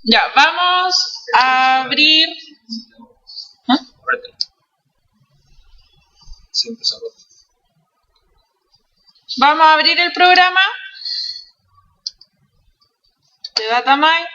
Ya, vamos a abrir. ¿Ah? Vamos a abrir el programa de Datamine.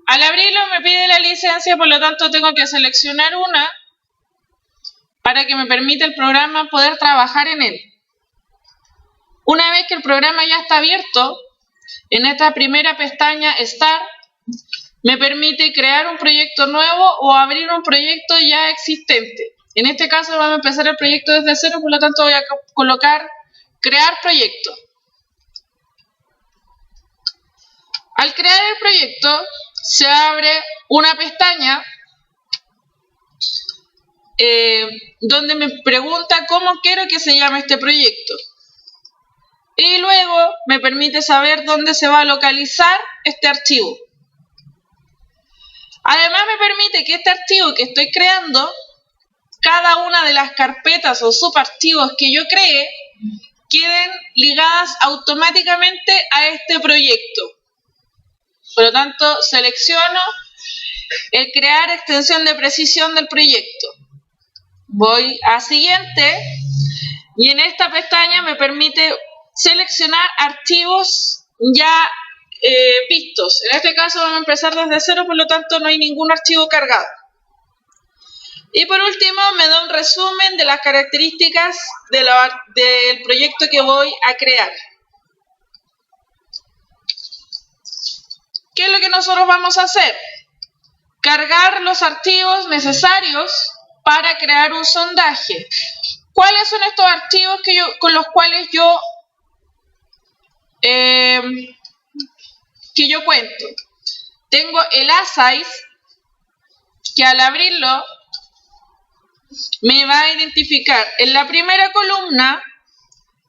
Al abrirlo me pide la licencia, por lo tanto tengo que seleccionar una para que me permita el programa poder trabajar en él. Una vez que el programa ya está abierto, en esta primera pestaña Start, me permite crear un proyecto nuevo o abrir un proyecto ya existente. En este caso vamos a empezar el proyecto desde cero, por lo tanto voy a colocar crear proyecto. Al crear el proyecto se abre una pestaña donde me pregunta cómo quiero que se llame este proyecto. Y luego me permite saber dónde se va a localizar este archivo. Además me permite que este archivo que estoy creando, cada una de las carpetas o subarchivos que yo cree, queden ligadas automáticamente a este proyecto. Por lo tanto, selecciono el crear extensión de precisión del proyecto. Voy a siguiente y en esta pestaña me permite seleccionar archivos ya vistos. En este caso vamos a empezar desde cero, por lo tanto no hay ningún archivo cargado. Y por último me da un resumen de las características del proyecto que voy a crear. ¿Qué es lo que nosotros vamos a hacer? Cargar los archivos necesarios para crear un sondaje. ¿Cuáles son estos archivos con los cuales yo cuento? Tengo el ASICE, que al abrirlo me va a identificar en la primera columna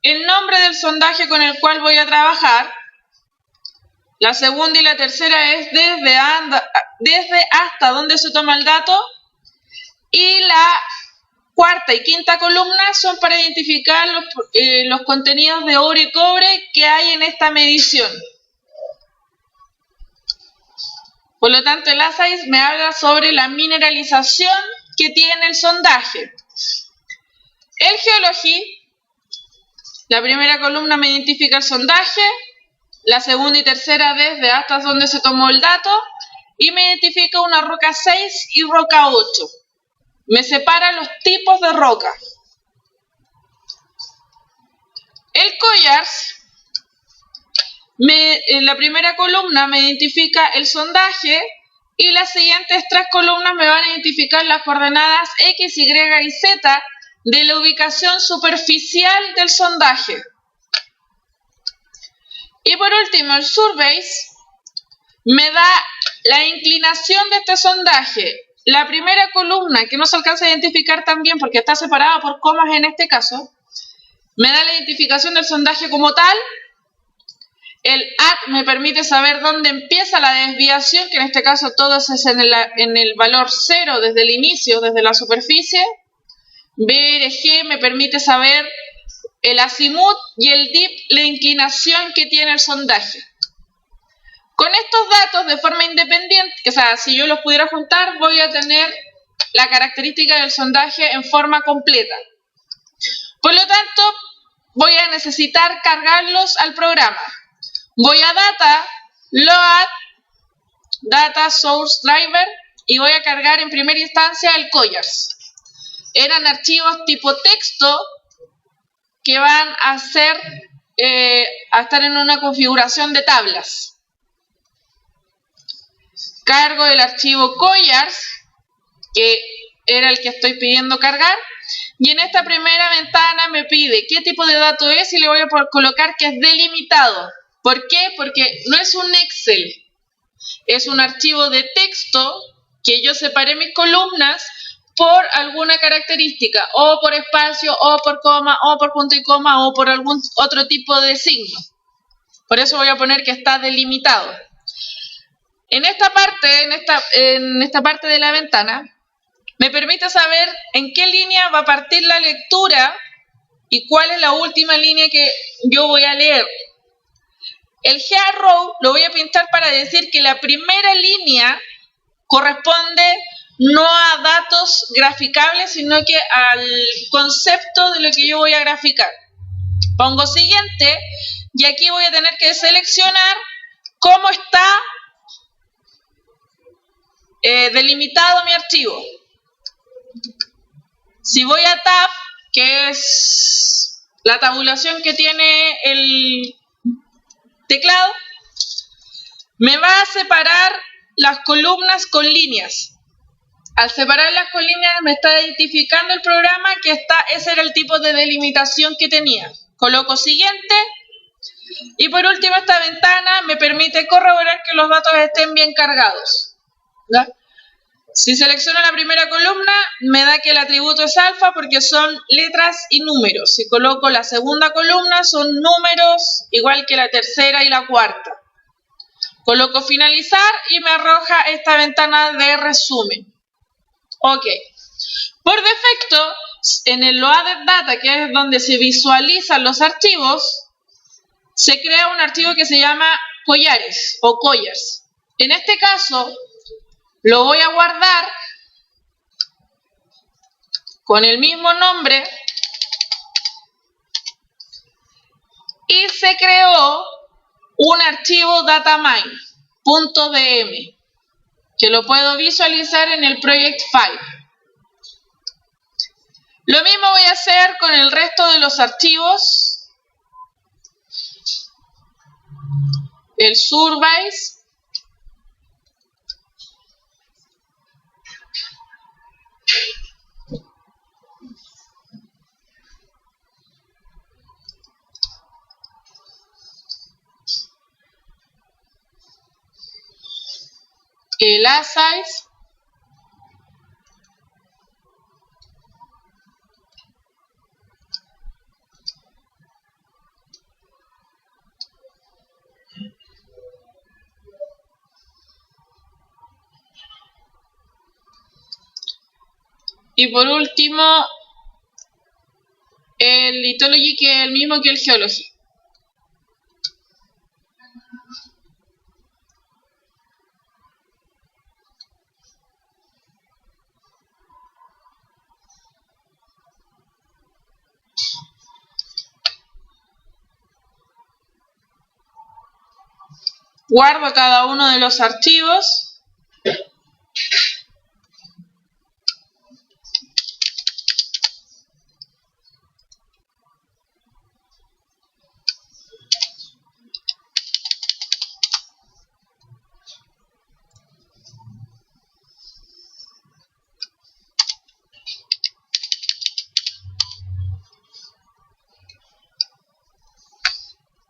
el nombre del sondaje con el cual voy a trabajar. La segunda y la tercera es desde hasta donde se toma el dato. Y la cuarta y quinta columna son para identificar los contenidos de oro y cobre que hay en esta medición. Por lo tanto, el ASICE me habla sobre la mineralización que tiene el sondaje. El Geology, la primera columna me identifica el sondaje, la segunda y tercera desde hasta donde se tomó el dato, y me identifica una roca 6 y roca 8. Me separa los tipos de roca. El Collars, en la primera columna me identifica el sondaje y las siguientes tres columnas me van a identificar las coordenadas X, Y y Z de la ubicación superficial del sondaje. Y por último, el Surveys me da la inclinación de este sondaje. La primera columna, que no se alcanza a identificar tan bien porque está separada por comas en este caso, me da la identificación del sondaje como tal. El add me permite saber dónde empieza la desviación, que en este caso todo es en el valor 0 desde el inicio, desde la superficie. BRG me permite saber el azimut y el dip, la inclinación que tiene el sondaje. Con estos datos de forma independiente, o sea, si yo los pudiera juntar, voy a tener la característica del sondaje en forma completa. Por lo tanto, voy a necesitar cargarlos al programa. Voy a Data, Load, Data Source Driver y voy a cargar en primera instancia el Collars. Eran archivos tipo texto que van a estar en una configuración de tablas. Cargo el archivo Collars, que era el que estoy pidiendo cargar, y en esta primera ventana me pide qué tipo de dato es y le voy a colocar que es delimitado. ¿Por qué? Porque no es un Excel, es un archivo de texto que yo separé mis columnas por alguna característica, o por espacio, o por coma, o por punto y coma, o por algún otro tipo de signo. Por eso voy a poner que está delimitado. En esta parte de la ventana, me permite saber en qué línea va a partir la lectura y cuál es la última línea que yo voy a leer. El head row lo voy a pintar para decir que la primera línea corresponde no a datos graficables, sino que al concepto de lo que yo voy a graficar. Pongo siguiente y aquí voy a tener que seleccionar cómo está delimitado mi archivo. Si voy a Tab, que es la tabulación que tiene el teclado, me va a separar las columnas con líneas. Al separarlas con líneas me está identificando el programa que ese era el tipo de delimitación que tenía. Coloco siguiente y por último esta ventana me permite corroborar que los datos estén bien cargados. ¿Ya? Si selecciono la primera columna, me da que el atributo es alfa porque son letras y números. Si coloco la segunda columna, son números igual que la tercera y la cuarta. Coloco finalizar y me arroja esta ventana de resumen. Ok. Por defecto, en el Loaded Data, que es donde se visualizan los archivos, se crea un archivo que se llama collares o collars. En este caso, lo voy a guardar con el mismo nombre y se creó un archivo datamine.dm que lo puedo visualizar en el project file. Lo mismo voy a hacer con el resto de los archivos. El Surbase. El Asize. Y por último, el Lithology, que es el mismo que el Geology. Guardo cada uno de los archivos.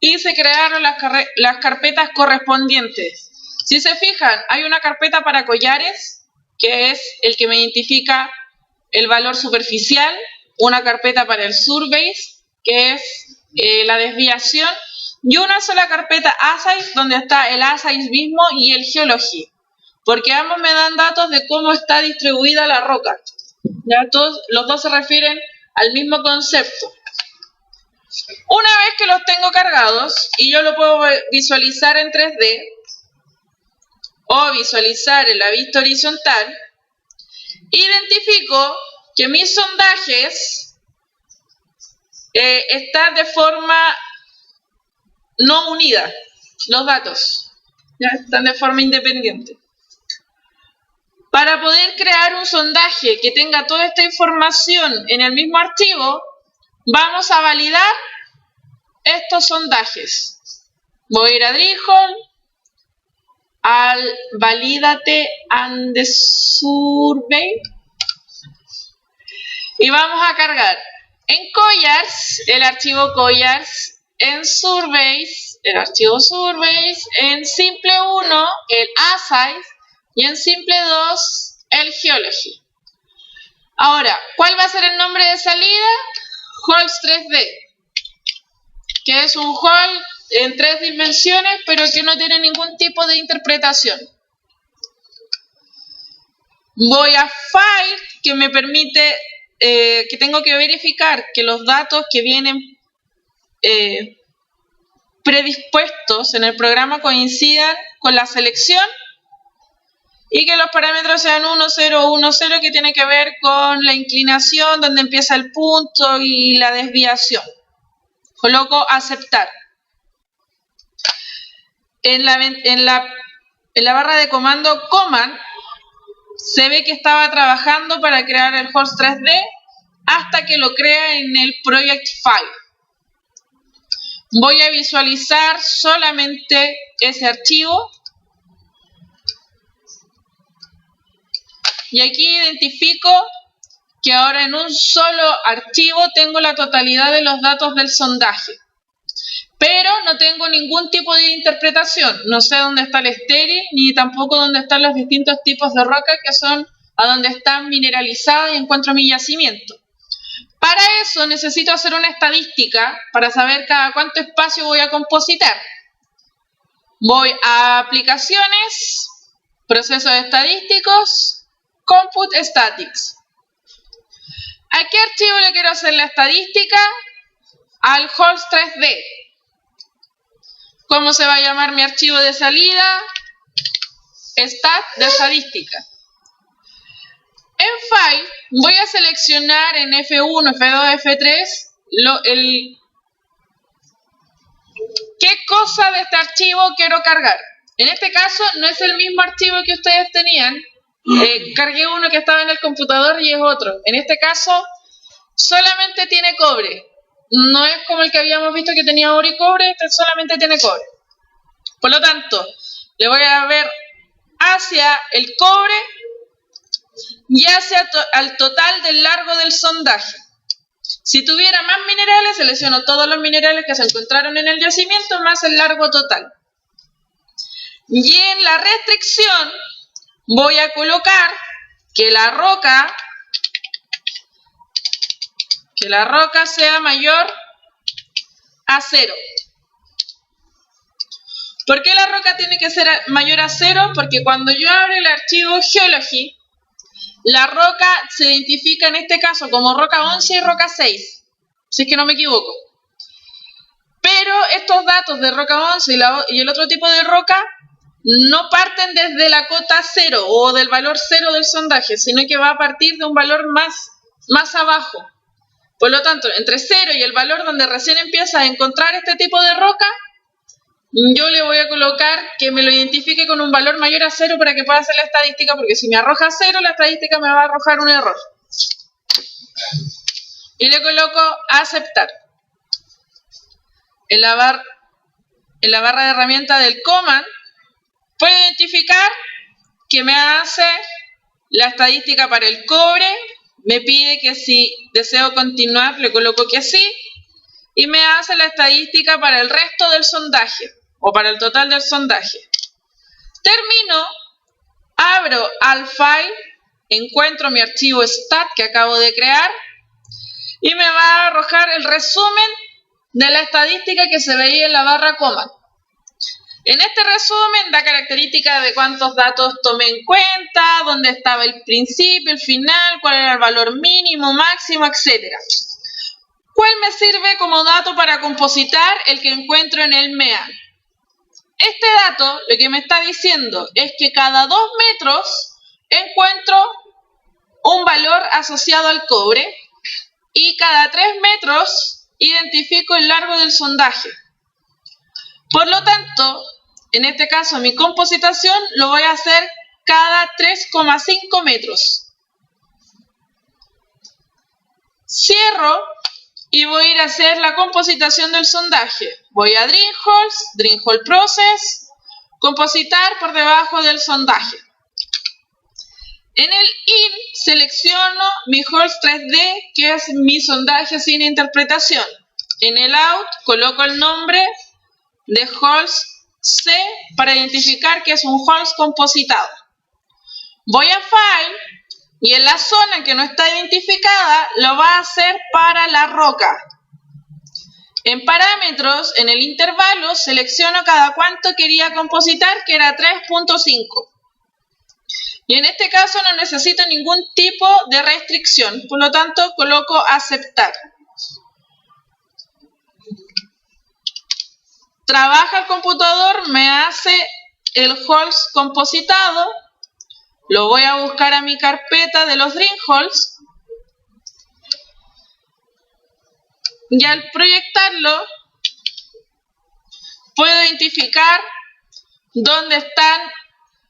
Y se crearon las carpetas correspondientes. Si se fijan, hay una carpeta para collares, que es el que me identifica el valor superficial, una carpeta para el Surbase, que es la desviación, y una sola carpeta Asize, donde está el Asize mismo y el Geology, porque ambos me dan datos de cómo está distribuida la roca. ¿Ya? Los dos se refieren al mismo concepto. Una vez que los tengo cargados y yo lo puedo visualizar en 3D o visualizar en la vista horizontal, identifico que mis sondajes están de forma no unida, los datos, ¿ya? Están de forma independiente. Para poder crear un sondaje que tenga toda esta información en el mismo archivo, vamos a validar estos sondajes. Voy a ir a Drehol, al Validate and the Survey, y vamos a cargar en Collars el archivo Collars, en Surveys el archivo Surveys, en Simple 1 el Asize y en Simple 2 el Geology. Ahora, ¿cuál va a ser el nombre de salida? Holes 3D, que es un hole en 3 dimensiones, pero que no tiene ningún tipo de interpretación. Voy a File, que me permite, que tengo que verificar que los datos que vienen predispuestos en el programa coincidan con la selección y que los parámetros sean 1, 0, 1, 0, que tiene que ver con la inclinación, donde empieza el punto y la desviación. Coloco aceptar. En la barra de comando Command se ve que estaba trabajando para crear el Holes 3D hasta que lo crea en el Project File. Voy a visualizar solamente ese archivo. Y aquí identifico que ahora en un solo archivo tengo la totalidad de los datos del sondaje. Pero no tengo ningún tipo de interpretación. No sé dónde está el estéril, ni tampoco dónde están los distintos tipos de roca que son a donde están mineralizadas y encuentro mi yacimiento. Para eso necesito hacer una estadística para saber cada cuánto espacio voy a compositar. Voy a Aplicaciones, Procesos Estadísticos, Compute Statics. ¿A qué archivo le quiero hacer la estadística? Al Holes 3D. ¿Cómo se va a llamar mi archivo de salida? Stat de estadística. En File voy a seleccionar en F1, F2, F3 qué cosa de este archivo quiero cargar. En este caso no es el mismo archivo que ustedes tenían. Cargué uno que estaba en el computador y es otro. En este caso solamente tiene cobre. No es como el que habíamos visto que tenía oro y cobre, este solamente tiene cobre. Por lo tanto, le voy a ver hacia el cobre y hacia al total del largo del sondaje. Si tuviera más minerales, selecciono todos los minerales que se encontraron en el yacimiento más el largo total. Y en la restricción voy a colocar que la roca sea mayor a 0. ¿Por qué la roca tiene que ser mayor a 0? Porque cuando yo abro el archivo Geology, la roca se identifica en este caso como roca 11 y roca 6, si es que no me equivoco. Pero estos datos de roca 11 y el otro tipo de roca no parten desde la cota 0 o del valor 0 del sondaje, sino que va a partir de un valor más abajo. Por lo tanto, entre 0 y el valor donde recién empieza a encontrar este tipo de roca, yo le voy a colocar que me lo identifique con un valor mayor a 0 para que pueda hacer la estadística, porque si me arroja 0, la estadística me va a arrojar un error. Y le coloco aceptar. En la barra de herramienta del Command, puedo identificar que me hace la estadística para el cobre, me pide que si deseo continuar, le coloco que sí, y me hace la estadística para el resto del sondaje, o para el total del sondaje. Termino, abro al file, encuentro mi archivo stat que acabo de crear, y me va a arrojar el resumen de la estadística que se veía en la barra command. En este resumen da características de cuántos datos tomé en cuenta, dónde estaba el principio, el final, cuál era el valor mínimo, máximo, etc. ¿Cuál me sirve como dato para compositar? El que encuentro en el MEAN. Este dato lo que me está diciendo es que cada 2 metros encuentro un valor asociado al cobre y cada 3 metros identifico el largo del sondaje. Por lo tanto, en este caso mi compositación lo voy a hacer cada 3,5 metros. Cierro y voy a ir a hacer la compositación del sondaje. Voy a Dream Hole Process, compositar por debajo del sondaje. En el In selecciono mi Holes 3D, que es mi sondaje sin interpretación. En el Out coloco el nombre de Holes C para identificar que es un Holes compositado. Voy a File y en la zona que no está identificada lo va a hacer para la roca. En parámetros, en el intervalo, selecciono cada cuánto quería compositar, que era 3.5. Y en este caso no necesito ningún tipo de restricción, por lo tanto coloco aceptar. Trabaja el computador, me hace el Holes compositado, lo voy a buscar a mi carpeta de los Dream Holes y al proyectarlo puedo identificar dónde están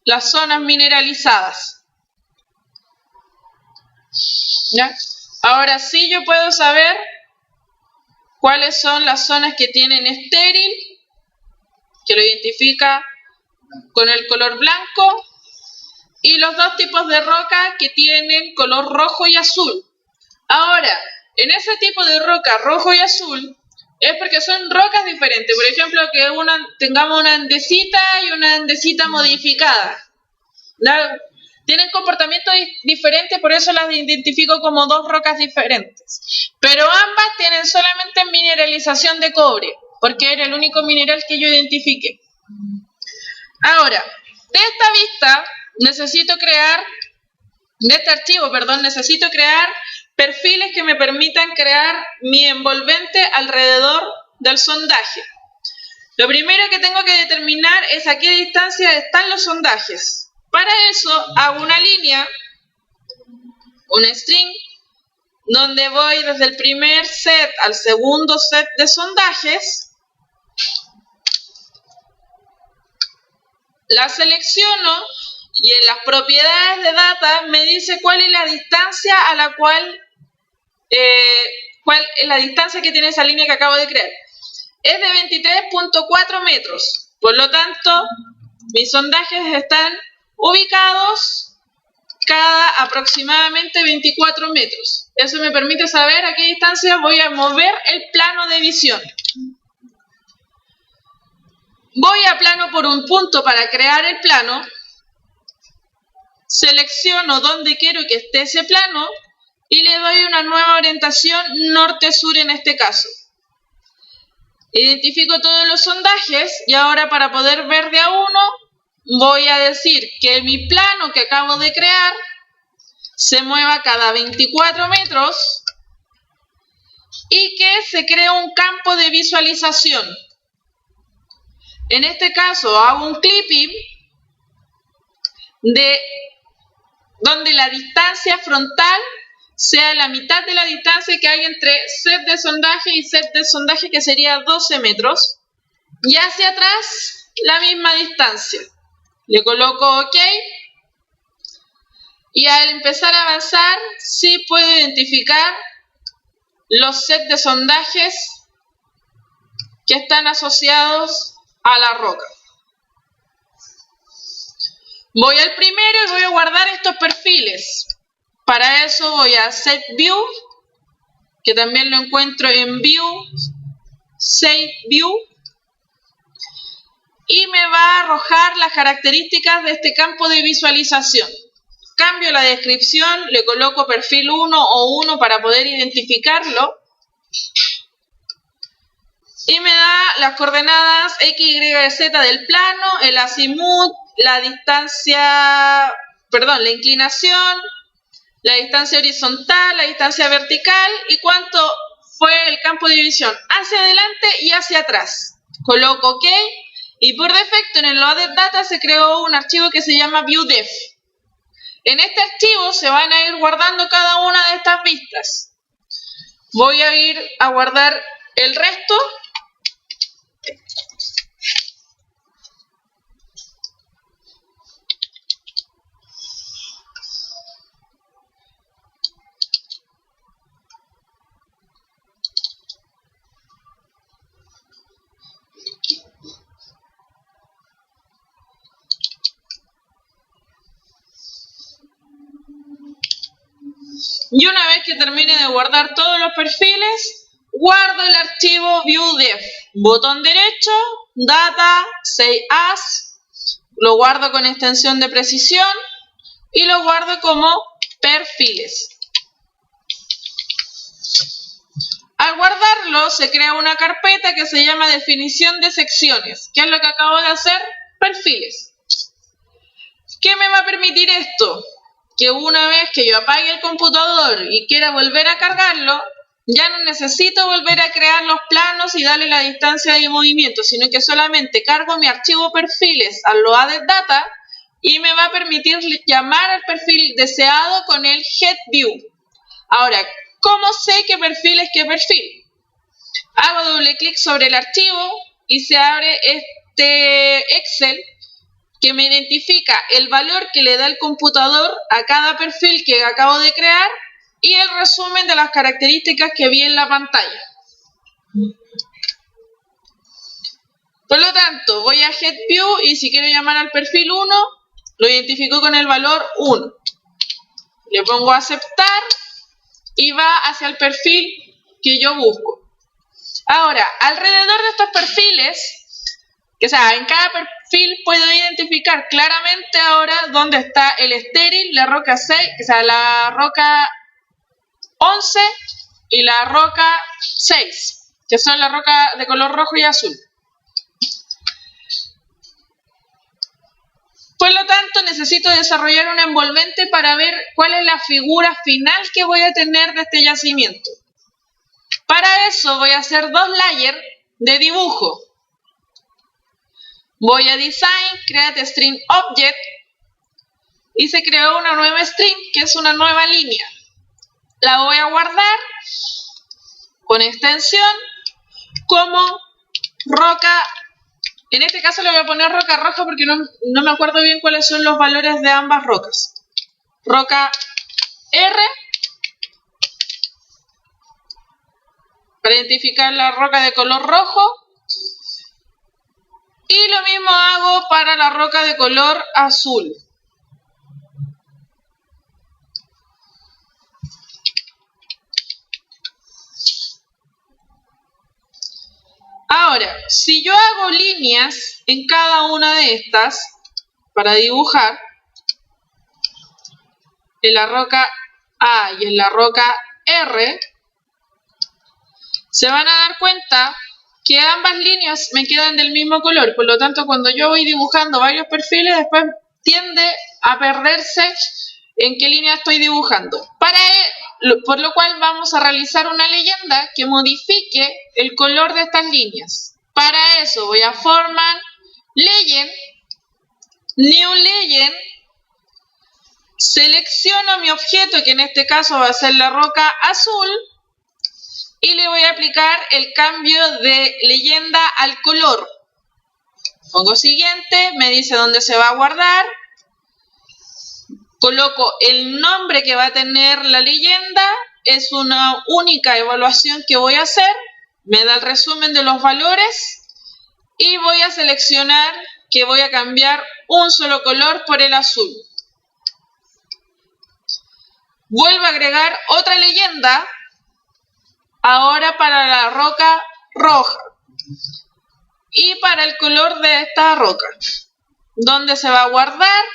las zonas mineralizadas. ¿Ya? Ahora sí yo puedo saber cuáles son las zonas que tienen estéril, que lo identifica con el color blanco, y los dos tipos de roca que tienen color rojo y azul. Ahora, en ese tipo de roca rojo y azul es porque son rocas diferentes. Por ejemplo, que tengamos una andesita y una andesita modificada. Tienen comportamientos diferentes, por eso las identifico como dos rocas diferentes. Pero ambas tienen solamente mineralización de cobre, porque era el único mineral que yo identifiqué. Ahora, de esta vista, necesito crear perfiles que me permitan crear mi envolvente alrededor del sondaje. Lo primero que tengo que determinar es a qué distancia están los sondajes. Para eso hago una línea, un string, donde voy desde el primer set al segundo set de sondajes, la selecciono y en las propiedades de data me dice cuál es la distancia a la cuál es la distancia que tiene esa línea que acabo de crear. Es de 23.4 metros, por lo tanto mis sondajes están ubicados cada aproximadamente 24 metros. Eso me permite saber a qué distancia voy a mover el plano de visión. Voy a plano por un punto para crear el plano. Selecciono dónde quiero que esté ese plano y le doy una nueva orientación norte-sur en este caso. Identifico todos los sondajes y ahora para poder ver de a uno voy a decir que mi plano que acabo de crear se mueva cada 24 metros y que se cree un campo de visualización. En este caso hago un clipping donde la distancia frontal sea la mitad de la distancia que hay entre set de sondaje y set de sondaje, que sería 12 metros. Y hacia atrás la misma distancia. Le coloco OK. Y al empezar a avanzar, sí puedo identificar los sets de sondajes que están asociados a la roca. Voy al primero y voy a guardar estos perfiles. Para eso voy a Set View, que también lo encuentro en View, Save View, y me va a arrojar las características de este campo de visualización. Cambio la descripción, le coloco perfil 1 o 1 para poder identificarlo. Y me da las coordenadas X, Y, Z del plano, el azimut, la inclinación, la distancia horizontal, la distancia vertical y cuánto fue el campo de visión hacia adelante y hacia atrás. Coloco OK y por defecto en el Loaded Data se creó un archivo que se llama ViewDef. En este archivo se van a ir guardando cada una de estas vistas. Voy a ir a guardar el resto. Y una vez que termine de guardar todos los perfiles, guardo el archivo viewDef. Botón derecho, data, save as, lo guardo con extensión de precisión y lo guardo como perfiles. Al guardarlo se crea una carpeta que se llama definición de secciones. ¿Qué es lo que acabo de hacer? Perfiles. ¿Qué me va a permitir esto? Que una vez que yo apague el computador y quiera volver a cargarlo, ya no necesito volver a crear los planos y darle la distancia de movimiento, sino que solamente cargo mi archivo perfiles a lo added data y me va a permitir llamar al perfil deseado con el getView. Ahora, ¿cómo sé qué perfil es qué perfil? Hago doble clic sobre el archivo y se abre este Excel que me identifica el valor que le da el computador a cada perfil que acabo de crear y el resumen de las características que vi en la pantalla. Por lo tanto, voy a getView y si quiero llamar al perfil 1, lo identifico con el valor 1. Le pongo aceptar y va hacia el perfil que yo busco. Ahora, alrededor de estos perfiles, en cada perfil puedo identificar claramente ahora dónde está el estéril, la roca 6, la roca 11 y la roca 6, que son la roca de color rojo y azul. Por lo tanto, necesito desarrollar un envolvente para ver cuál es la figura final que voy a tener de este yacimiento. Para eso voy a hacer dos layers de dibujo. Voy a Design, Create String Object y se creó una nueva string que es una nueva línea. La voy a guardar con extensión como roca. En este caso le voy a poner roca roja porque no me acuerdo bien cuáles son los valores de ambas rocas. Roca R para identificar la roca de color rojo. Y lo mismo hago para la roca de color azul. Ahora, si yo hago líneas en cada una de estas para dibujar, en la roca A y en la roca R, se van a dar cuenta que ambas líneas me quedan del mismo color. Por lo tanto, cuando yo voy dibujando varios perfiles, después tiende a perderse en qué línea estoy dibujando. Por lo cual vamos a realizar una leyenda que modifique el color de estas líneas. Para eso voy a Format, Legend, New Legend, selecciono mi objeto, que en este caso va a ser la roca azul, y le voy a aplicar el cambio de leyenda al color. Pongo siguiente, me dice dónde se va a guardar. Coloco el nombre que va a tener la leyenda, es una única evaluación que voy a hacer, me da el resumen de los valores y voy a seleccionar que voy a cambiar un solo color por el azul. Vuelvo a agregar otra leyenda, ahora para la roca roja y para el color de esta roca. ¿Dónde se va a guardar?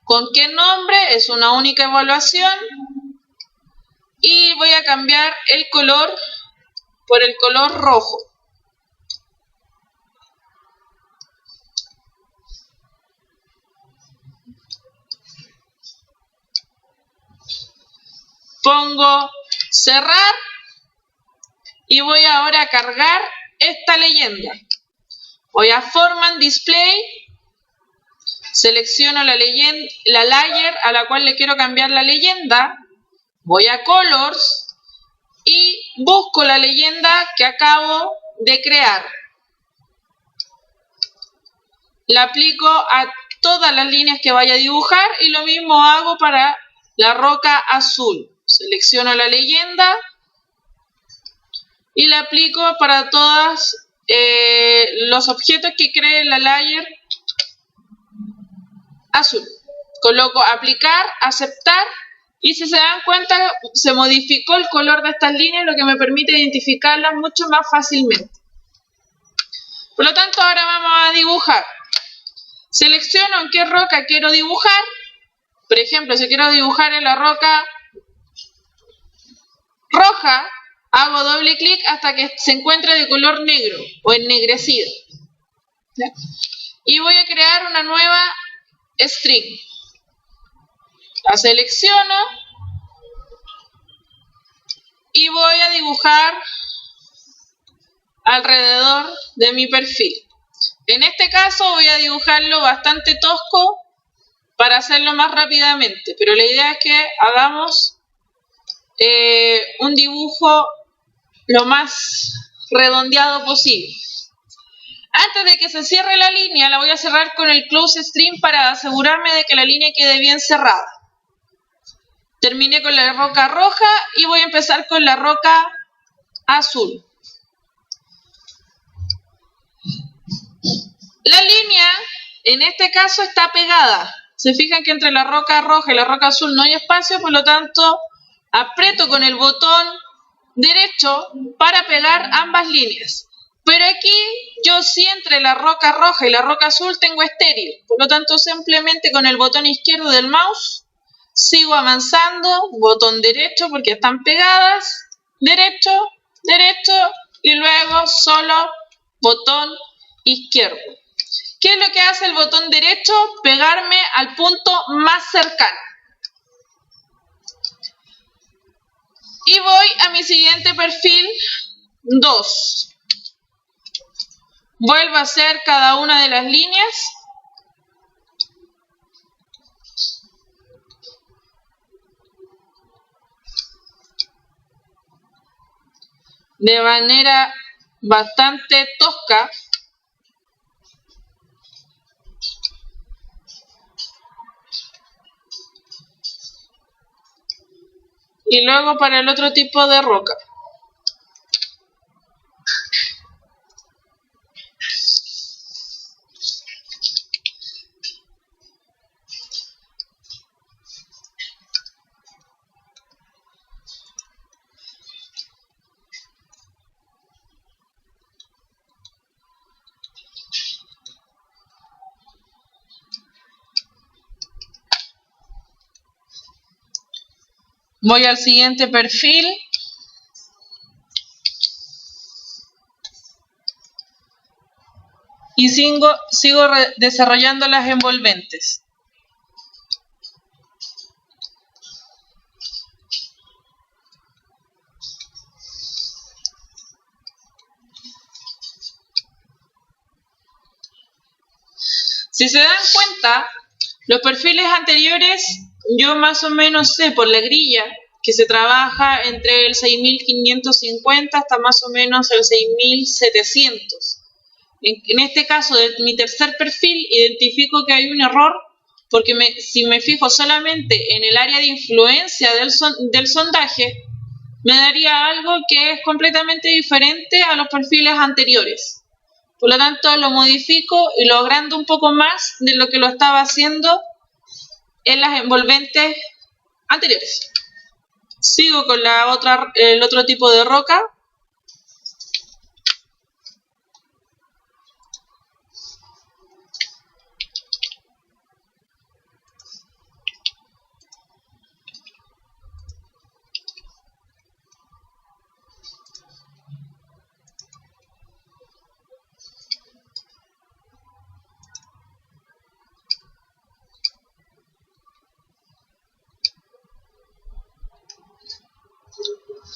¿Con qué nombre? Es una única evaluación. Y voy a cambiar el color por el color rojo. Pongo cerrar y voy ahora a cargar esta leyenda. Voy a Format, Display, selecciono la layer a la cual le quiero cambiar la leyenda, voy a Colors y busco la leyenda que acabo de crear. La aplico a todas las líneas que vaya a dibujar y lo mismo hago para la roca azul. Selecciono la leyenda y la aplico para todos los objetos que cree la layer azul. Coloco aplicar, aceptar Y si se dan cuenta, se modificó el color de estas líneas, lo que me permite identificarlas mucho más fácilmente. Por lo tanto, ahora vamos a dibujar. Selecciono en qué roca quiero dibujar. Por ejemplo, si quiero dibujar en la roca roja, hago doble clic hasta que se encuentre de color negro o ennegrecido. ¿Ya? Y voy a crear una nueva string. La selecciono y voy a dibujar alrededor de mi perfil. En este caso voy a dibujarlo bastante tosco para hacerlo más rápidamente, pero la idea es que hagamos un dibujo lo más redondeado posible. Antes de que se cierre la línea, la voy a cerrar con el close string para asegurarme de que la línea quede bien cerrada. Terminé con la roca roja y voy a empezar con la roca azul. La línea, en este caso, está pegada. Se fijan que entre la roca roja y la roca azul no hay espacio, por lo tanto, aprieto con el botón derecho para pegar ambas líneas. Pero aquí, yo sí entre la roca roja y la roca azul tengo estéril. Por lo tanto, simplemente con el botón izquierdo del mouse, sigo avanzando, botón derecho porque están pegadas, derecho, derecho y luego solo botón izquierdo. ¿Qué es lo que hace el botón derecho? Pegarme al punto más cercano. Y voy a mi siguiente perfil, 2. Vuelvo a hacer cada una de las líneas. De manera bastante tosca. Y luego para el otro tipo de roca. Voy al siguiente perfil. Y sigo desarrollando las envolventes. Si se dan cuenta, los perfiles anteriores, yo más o menos sé por la grilla que se trabaja entre el 6550 hasta más o menos el 6700. En este caso, de mi tercer perfil, identifico que hay un error porque si me fijo solamente en el área de influencia del sondaje, me daría algo que es completamente diferente a los perfiles anteriores. Por lo tanto, lo modifico y lo agrando un poco más de lo que lo estaba haciendo en las envolventes anteriores. Sigo con el otro tipo de roca.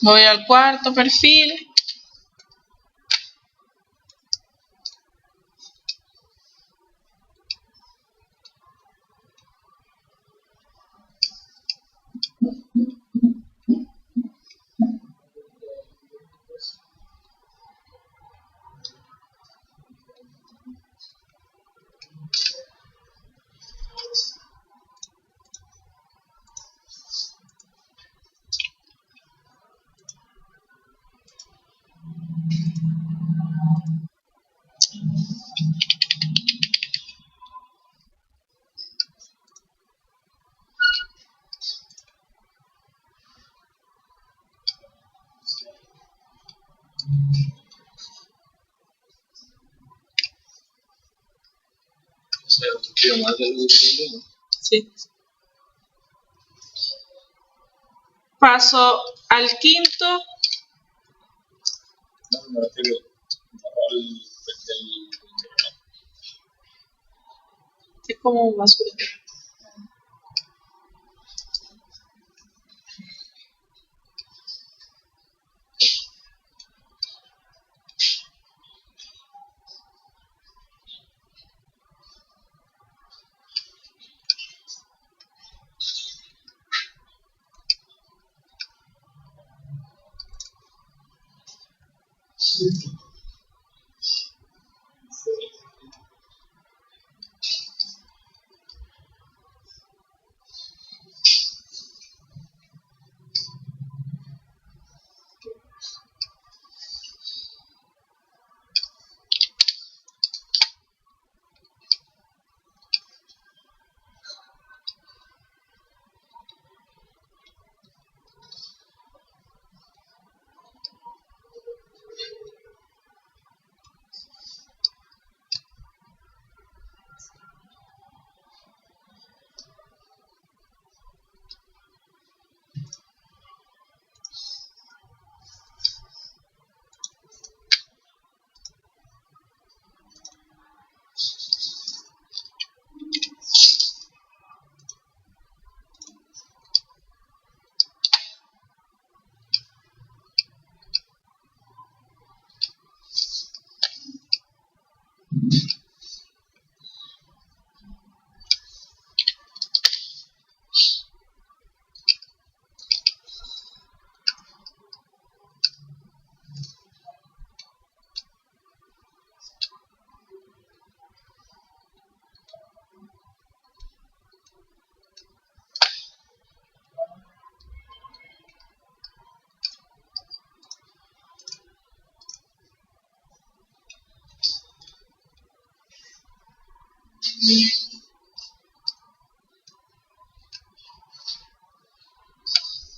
Voy al cuarto perfil. Sí. Paso al quinto. Es como un basurero.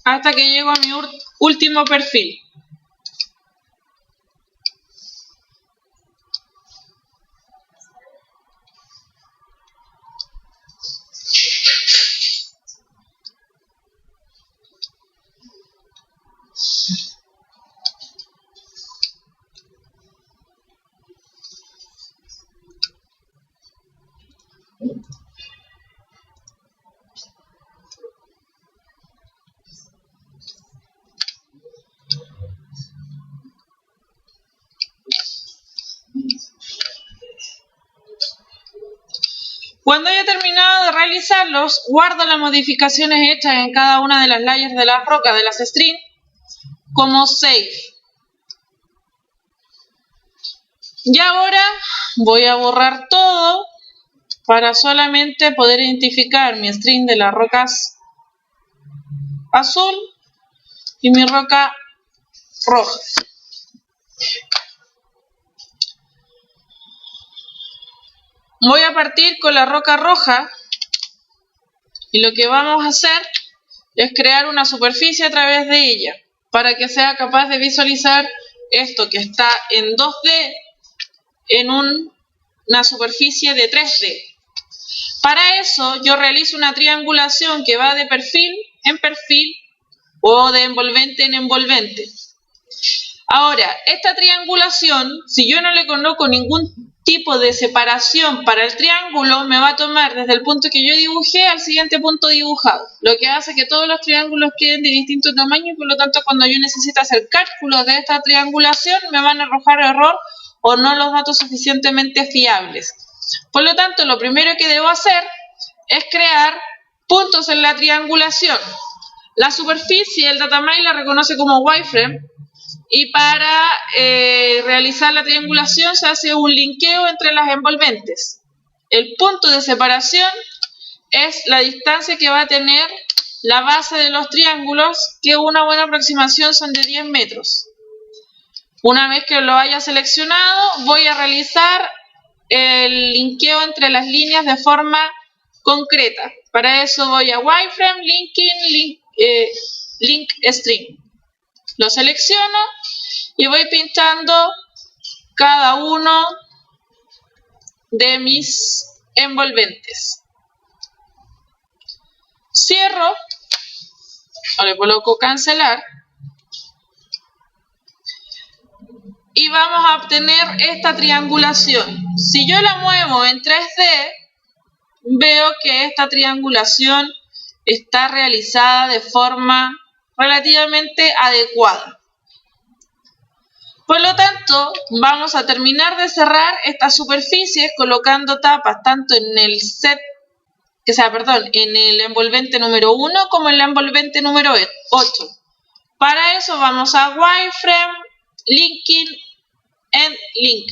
Hasta que llego a mi último perfil. Cuando haya terminado de realizarlos, guardo las modificaciones hechas en cada una de las layers de las rocas de las strings como save. Y ahora voy a borrar todo para solamente poder identificar mi string de las rocas azul y mi roca roja. Voy a partir con la roca roja y lo que vamos a hacer es crear una superficie a través de ella para que sea capaz de visualizar esto que está en 2D en una superficie de 3D. Para eso yo realizo una triangulación que va de perfil en perfil o de envolvente en envolvente. Ahora, esta triangulación, si yo no le coloco ningún tipo de separación para el triángulo, me va a tomar desde el punto que yo dibujé al siguiente punto dibujado, lo que hace que todos los triángulos queden de distinto tamaño y por lo tanto cuando yo necesite hacer cálculos de esta triangulación me van a arrojar error o no los datos suficientemente fiables. Por lo tanto, lo primero que debo hacer es crear puntos en la triangulación. La superficie, el datamine la reconoce como wireframe. Y para realizar la triangulación se hace un linkeo entre las envolventes. El punto de separación es la distancia que va a tener la base de los triángulos, que una buena aproximación son de 10 metros. Una vez que lo haya seleccionado, voy a realizar el linkeo entre las líneas de forma concreta. Para eso voy a wireframe, linking, link string. Lo selecciono y voy pintando cada uno de mis envolventes. Cierro o le coloco cancelar y vamos a obtener esta triangulación. Si yo la muevo en 3D, veo que esta triangulación está realizada de forma relativamente adecuada. Por lo tanto, vamos a terminar de cerrar estas superficies colocando tapas tanto en el en el envolvente número 1 como en el envolvente número 8. Para eso vamos a Wireframe, Linking and Link.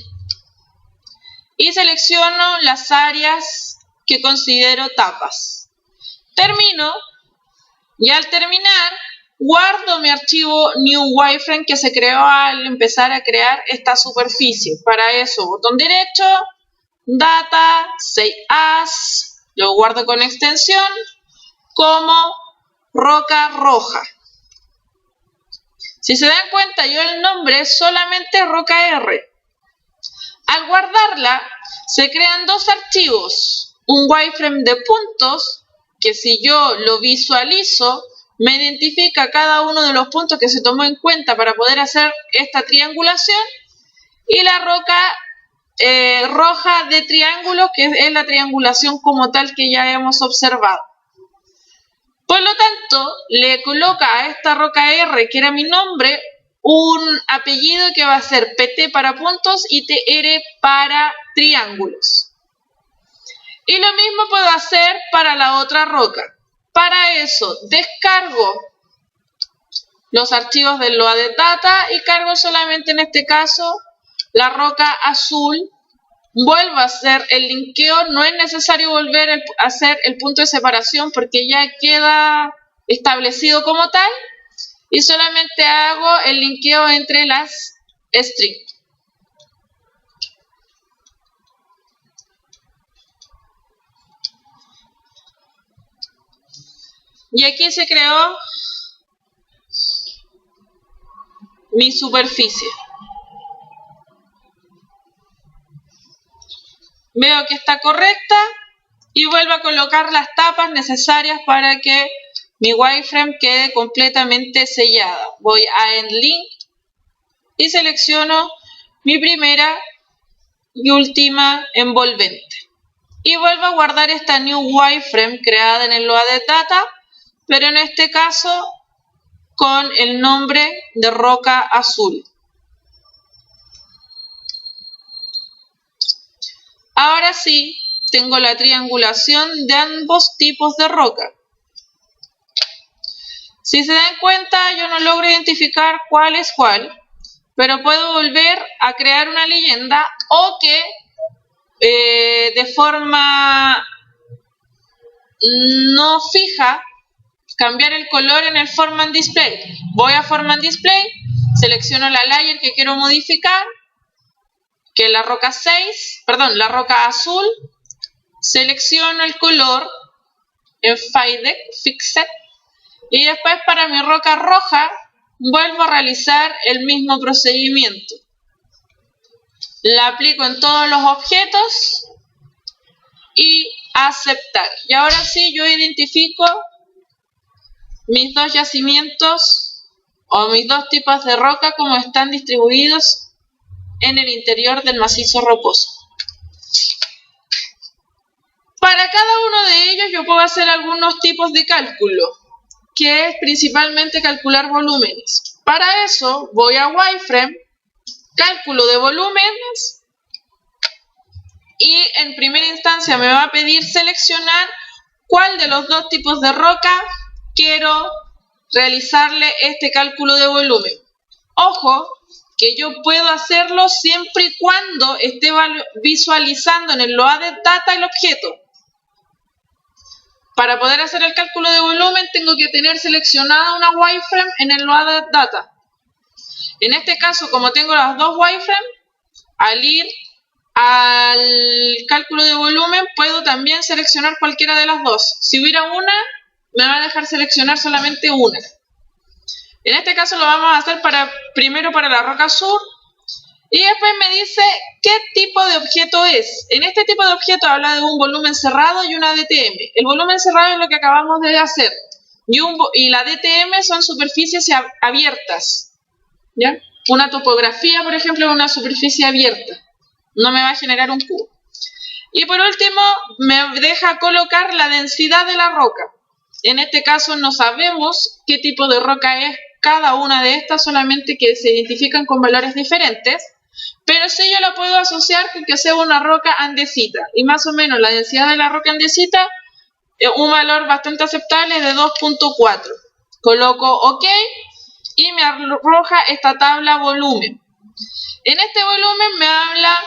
Y selecciono las áreas que considero tapas. Termino y al terminar guardo mi archivo New Wireframe que se creó al empezar a crear esta superficie. Para eso, botón derecho, Data, Save As, lo guardo con extensión como roca roja. Si se dan cuenta, yo el nombre es solamente roca R. Al guardarla, se crean dos archivos, un wireframe de puntos, que si yo lo visualizo, me identifica cada uno de los puntos que se tomó en cuenta para poder hacer esta triangulación, y la roca roja de triángulo, que es la triangulación como tal que ya hemos observado. Por lo tanto, le coloca a esta roca R, que era mi nombre, un apellido que va a ser PT para puntos y TR para triángulos. Y lo mismo puedo hacer para la otra roca. Para eso, descargo los archivos del Loaded Data y cargo solamente en este caso la roca azul. Vuelvo a hacer el linkeo, no es necesario volver a hacer el punto de separación porque ya queda establecido como tal y solamente hago el linkeo entre las strings. Y aquí se creó mi superficie. Veo que está correcta y vuelvo a colocar las tapas necesarias para que mi wireframe quede completamente sellada. Voy a End Link y selecciono mi primera y última envolvente. Y vuelvo a guardar esta New Wireframe creada en el Loaded Data, pero en este caso con el nombre de roca azul. Ahora sí, tengo la triangulación de ambos tipos de roca. Si se dan cuenta, yo no logro identificar cuál es cuál, pero puedo volver a crear una leyenda o que de forma no fija, cambiar el color en el Format Display. Voy a Format Display, selecciono la layer que quiero modificar, que es la roca la roca azul, selecciono el color en Fade, Fixed, y después para mi roca roja vuelvo a realizar el mismo procedimiento. La aplico en todos los objetos y aceptar. Y ahora sí yo identifico mis dos yacimientos o mis dos tipos de roca como están distribuidos en el interior del macizo rocoso. Para cada uno de ellos yo puedo hacer algunos tipos de cálculo, que es principalmente calcular volúmenes. Para eso voy a Wireframe, cálculo de volúmenes, y en primera instancia me va a pedir seleccionar cuál de los dos tipos de roca quiero realizarle este cálculo de volumen. Ojo, que yo puedo hacerlo siempre y cuando esté visualizando en el Loaded Data el objeto. Para poder hacer el cálculo de volumen tengo que tener seleccionada una wireframe en el Loaded Data. En este caso, como tengo las dos wireframes, al ir al cálculo de volumen puedo también seleccionar cualquiera de las dos. Si hubiera una, me va a dejar seleccionar solamente una. En este caso lo vamos a hacer primero para la roca sur Y después me dice qué tipo de objeto es. En este tipo de objeto habla de un volumen cerrado y una DTM. El volumen cerrado es lo que acabamos de hacer. Y la DTM son superficies abiertas. ¿Ya? Una topografía, por ejemplo, es una superficie abierta. No me va a generar un cubo. Y por último, me deja colocar la densidad de la roca. En este caso no sabemos qué tipo de roca es cada una de estas, solamente que se identifican con valores diferentes. Pero sí yo la puedo asociar con que sea una roca andesita. Y más o menos la densidad de la roca andesita, un valor bastante aceptable es de 2.4. Coloco OK y me arroja esta tabla volumen. En este volumen me habla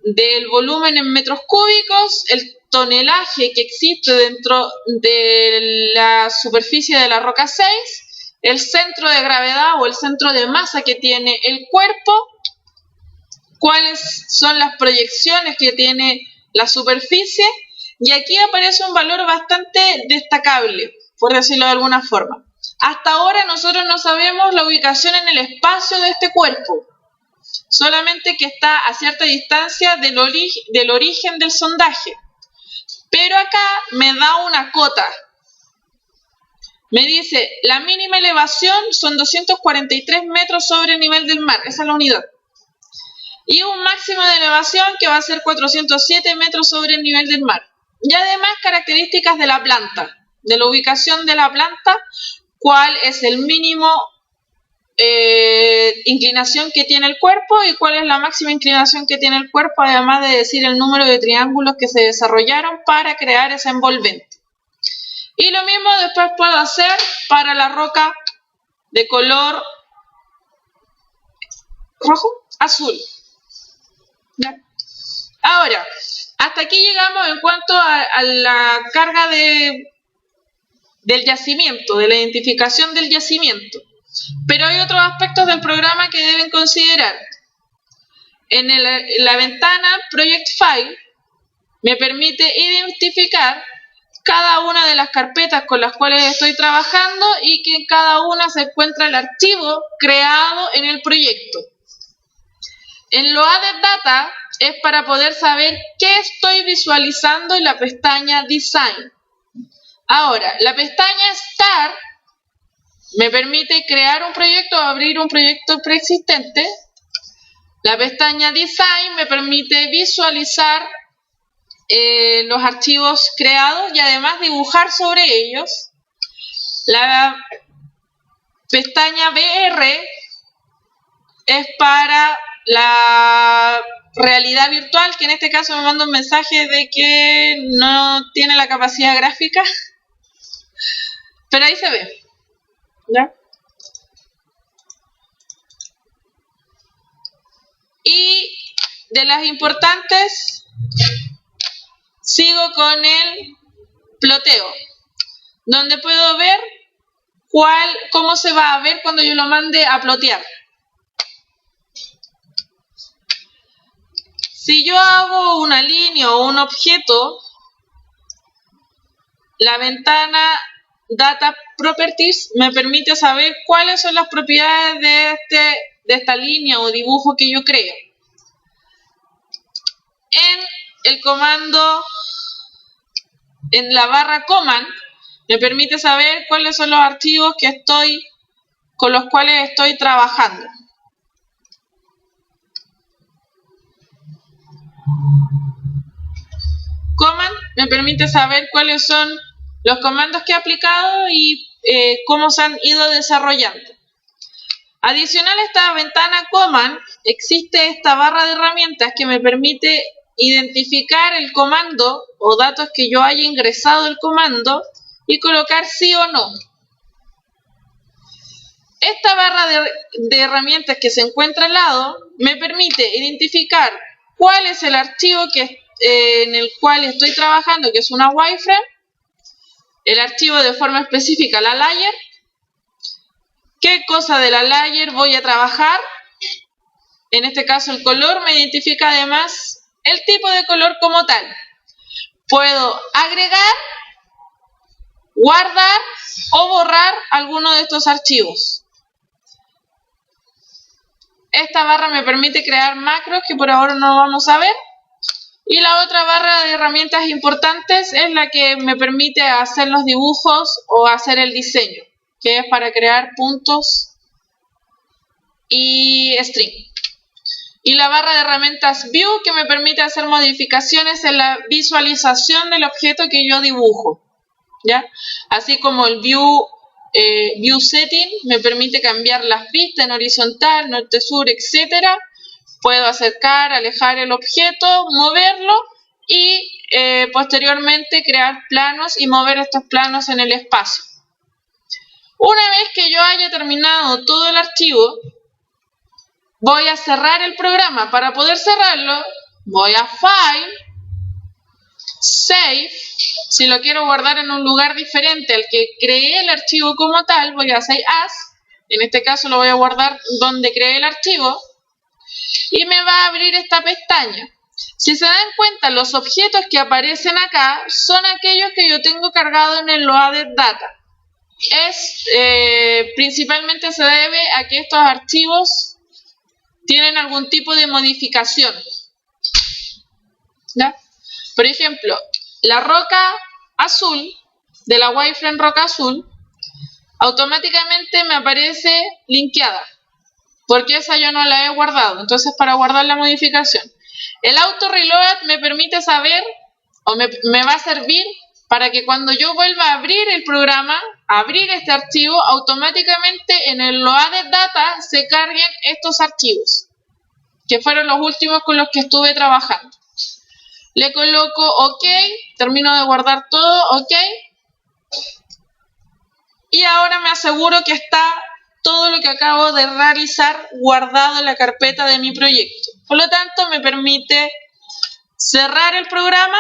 del volumen en metros cúbicos, el tonelaje que existe dentro de la superficie de la roca 6, el centro de gravedad o el centro de masa que tiene el cuerpo, cuáles son las proyecciones que tiene la superficie, y aquí aparece un valor bastante destacable, por decirlo de alguna forma. Hasta ahora nosotros no sabemos la ubicación en el espacio de este cuerpo, solamente que está a cierta distancia del origen del sondaje. Pero acá me da una cota. Me dice, la mínima elevación son 243 metros sobre el nivel del mar, esa es la unidad. Y un máximo de elevación que va a ser 407 metros sobre el nivel del mar. Y además características de la planta, de la ubicación de la planta, cuál es el mínimo inclinación que tiene el cuerpo y cuál es la máxima inclinación que tiene el cuerpo, además de decir el número de triángulos que se desarrollaron para crear ese envolvente. Y lo mismo después puedo hacer para la roca de color rojo, azul. ¿Ya? Ahora, hasta aquí llegamos en cuanto a la carga del yacimiento, de la identificación del yacimiento. Pero hay otros aspectos del programa que deben considerar. En la ventana Project File me permite identificar cada una de las carpetas con las cuales estoy trabajando y que en cada una se encuentra el archivo creado en el proyecto. En lo Added Data es para poder saber qué estoy visualizando en la pestaña Design. Ahora, la pestaña Start me permite crear un proyecto o abrir un proyecto preexistente. La pestaña Design me permite visualizar los archivos creados y además dibujar sobre ellos. La pestaña BR es para la realidad virtual, que en este caso me manda un mensaje de que no tiene la capacidad gráfica, pero ahí se ve. ¿Ya? Y de las importantes, sigo con el ploteo, donde puedo ver cómo se va a ver cuando yo lo mande a plotear. Si yo hago una línea o un objeto, la ventana Data Properties me permite saber cuáles son las propiedades de esta línea o dibujo que yo creo. En el comando, en la barra Command, me permite saber cuáles son los archivos con los cuales estoy trabajando. Command me permite saber cuáles son los comandos que he aplicado y cómo se han ido desarrollando. Adicional a esta ventana Command, existe esta barra de herramientas que me permite identificar el comando o datos que yo haya ingresado el comando y colocar sí o no. Esta barra de herramientas que se encuentra al lado me permite identificar cuál es el archivo en el cual estoy trabajando, que es una wireframe, el archivo de forma específica, la layer, qué cosa de la layer voy a trabajar, en este caso el color, me identifica además el tipo de color como tal. Puedo agregar, guardar o borrar alguno de estos archivos. Esta barra me permite crear macros que por ahora no vamos a ver. Y la otra barra de herramientas importantes es la que me permite hacer los dibujos o hacer el diseño, que es para crear puntos y string. Y la barra de herramientas View, que me permite hacer modificaciones en la visualización del objeto que yo dibujo, ¿ya? Así como el View Setting me permite cambiar las vistas en horizontal, norte, sur, etcétera. Puedo acercar, alejar el objeto, moverlo y posteriormente crear planos y mover estos planos en el espacio. Una vez que yo haya terminado todo el archivo, voy a cerrar el programa. Para poder cerrarlo, voy a File, Save. Si lo quiero guardar en un lugar diferente al que creé el archivo como tal, voy a Save As. En este caso lo voy a guardar donde creé el archivo. Y me va a abrir esta pestaña. Si se dan cuenta, los objetos que aparecen acá son aquellos que yo tengo cargado en el Loaded Data. Principalmente se debe a que estos archivos tienen algún tipo de modificación, ¿ya? Por ejemplo, la roca azul, de la wireframe roca azul, automáticamente me aparece linkeada, porque esa yo no la he guardado. Entonces, para guardar la modificación, el auto reload me permite saber, o me va a servir para que cuando yo vuelva a abrir el programa, abrir este archivo, automáticamente en el Loaded Data se carguen estos archivos, que fueron los últimos con los que estuve trabajando. Le coloco OK, termino de guardar todo, OK. Y ahora me aseguro que está todo lo que acabo de realizar guardado en la carpeta de mi proyecto. Por lo tanto, me permite cerrar el programa.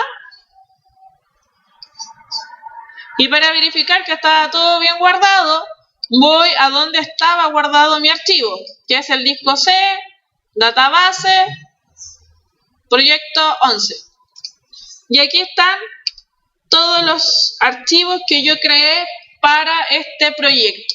Y para verificar que está todo bien guardado, voy a donde estaba guardado mi archivo, que es el disco C, database, proyecto 11. Y aquí están todos los archivos que yo creé para este proyecto.